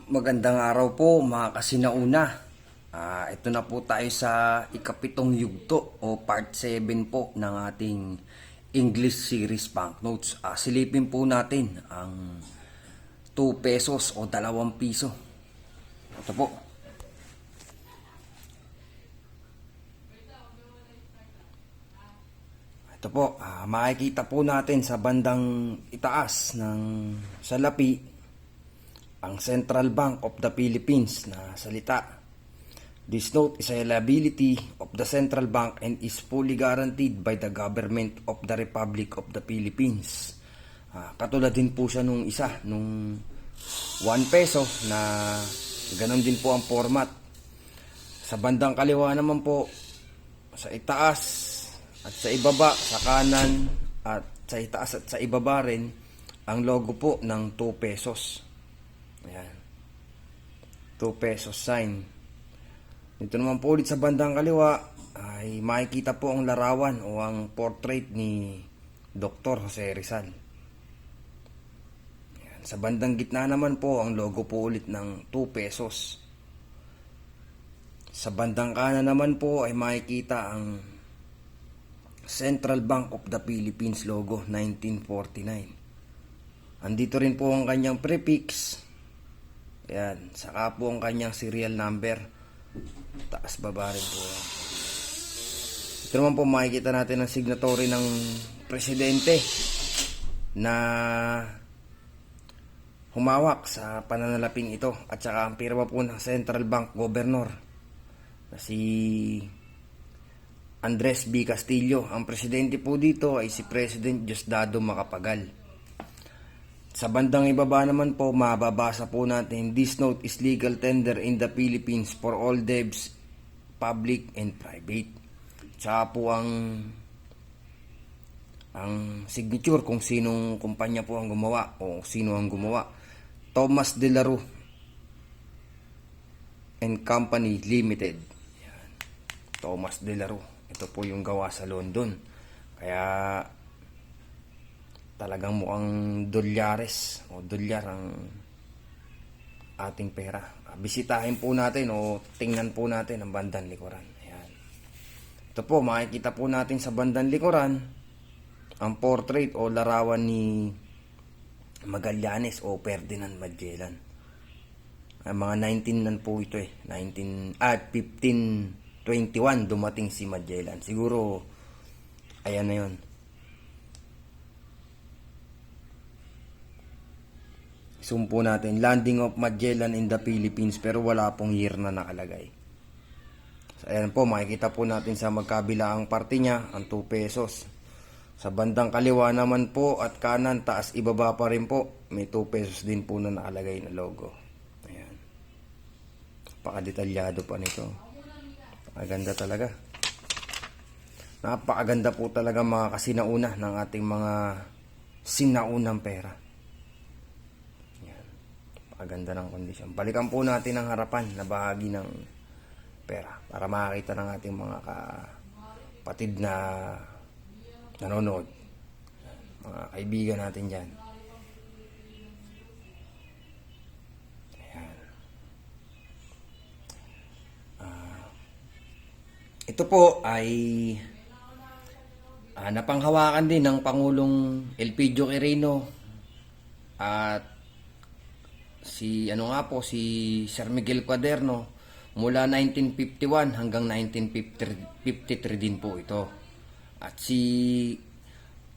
Magandang araw po mga kasinauna. Ito na po tayo sa ikapitong yugto o part 7 po ng ating English series banknotes. Silipin po natin ang 2 pesos o 2 piso. Ito po. Ito po, makikita po natin sa bandang itaas ng salapi ang Central Bank of the Philippines na salita. This note is a liability of the Central Bank and is fully guaranteed by the government of the Republic of the Philippines. Katulad din po siya nung isa, nung 1 peso na ganon din po ang format. Sa bandang kaliwa naman po, sa itaas at sa ibaba, sa kanan at sa itaas at sa ibaba rin, ang logo po ng 2 pesos. Ayan. 2 pesos sign. Dito naman po ulit sa bandang kaliwa ay makikita po ang larawan o ang portrait ni Dr. Jose Rizal. Ayan. Sa bandang gitna naman po ang logo po ulit ng 2 pesos. Sa bandang kanan naman po ay makikita ang Central Bank of the Philippines logo 1949. Andito rin po ang kanyang prefix. Ayan, saka po ang kanyang serial number. Taas baba rin po. Ito naman po makikita natin ang signatory ng presidente na humawak sa pananalaping ito. At saka ang pirma po ng Central Bank Governor na si Andres B. Castillo. Ang presidente po dito ay si President Diosdado Macapagal. Sa bandang ibaba naman po, mababasa po natin, this note is legal tender in the Philippines for all debts, public and private. Tsaka po ang signature kung sinong kumpanya po ang gumawa o sino ang gumawa. Thomas De La Rue and Company Limited. Yan. Thomas De La Rue. Ito po yung gawa sa London. Kaya talagang mukhang dolyares o dolyar ang ating pera. Bisitahin po natin o tingnan po natin ang bandang likuran. Ayan. Ito po, makikita po natin sa bandang likuran ang portrait o larawan ni Magallanes o Ferdinand Magellan. Ang mga 19 nan po ito 1521 dumating si Magellan. Siguro, ayan na yun. Sumpo natin, landing of Magellan in the Philippines, pero wala pong year na nakalagay. So, ayan po, makikita po natin sa magkabilaang parte niya, ang 2 pesos. Sa bandang kaliwa naman po at kanan, taas ibaba pa rin po, may 2 pesos din po na nakalagay na logo. Ayan. Napakadetalyado pa nito. Napakaganda talaga. Napakaganda po talaga mga kasinauna ng ating mga sinaunang pera. Maganda ng kondisyon. Balikan po natin ang harapan na bahagi ng pera para makakita ng ating mga kapatid na nanonood, mga kaibigan natin dyan. Ayan. Ito po ay napanghawakan din ng Pangulong Elpidio Quirino at si Sir Miguel Cuaderno mula 1951 hanggang 1953 din po ito. At si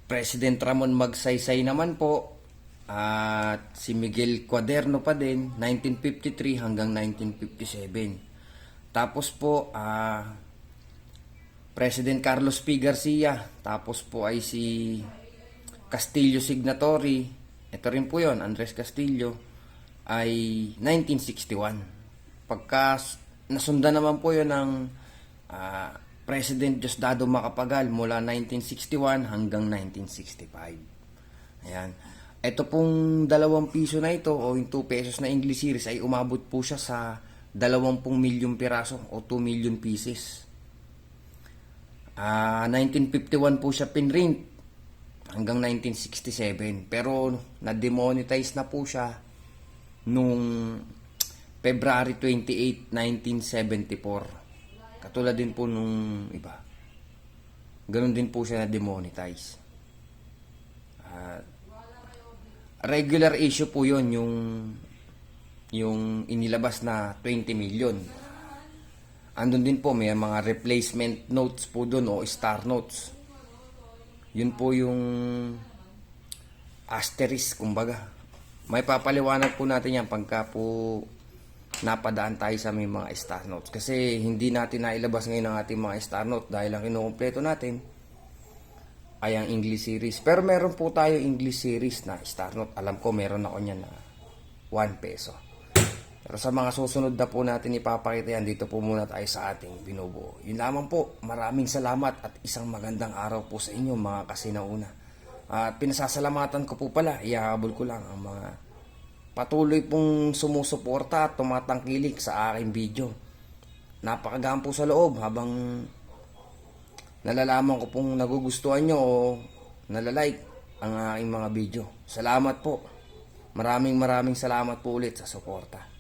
President Ramon Magsaysay naman po at si Miguel Cuaderno pa din 1953 hanggang 1957. Tapos po President Carlos P. Garcia, tapos po ay si Castillo Signatory. Ito rin po 'yon, Andres Castillo ay 1961. Pagka nasundan naman po yun ng President Diosdado Macapagal mula 1961 hanggang 1965. Ayan. Ito pong 2 piso na ito o yung 2 pesos na English series ay umabot po siya sa 20 milyong piraso o 2 million pieces. 1951 po siya pinrint hanggang 1967. Pero na-demonetize na po siya nung February 28, 1974. Katulad din po nung iba. Ganun din po siya na demonetize. Regular issue po yon, yung inilabas na 20 million. Andun din po may mga replacement notes po doon o star notes. Yun po yung asterisk, kumbaga. May papaliwanag po natin yan pagka po napadaan tayo sa may mga star notes. Kasi hindi natin nailabas ngayon ang ating mga star notes dahil ang kinukumpleto natin ay ang English series. Pero meron po tayo English series na star note. Alam ko meron ako niyan na 1 peso. Pero sa mga susunod na po natin ipapakita yan, dito po muna tayo sa ating binubuo. Yun lamang po. Maraming salamat at isang magandang araw po sa inyo mga kasinauna. At pinasasalamatan ko po pala, ihahabol ko lang ang mga patuloy pong sumusuporta at tumatangkilik sa aking video. Napakagaan po sa loob habang nalalaman ko pong nagugustuhan nyo o nalalike ang aking mga video. Salamat po. Maraming salamat po ulit sa suporta.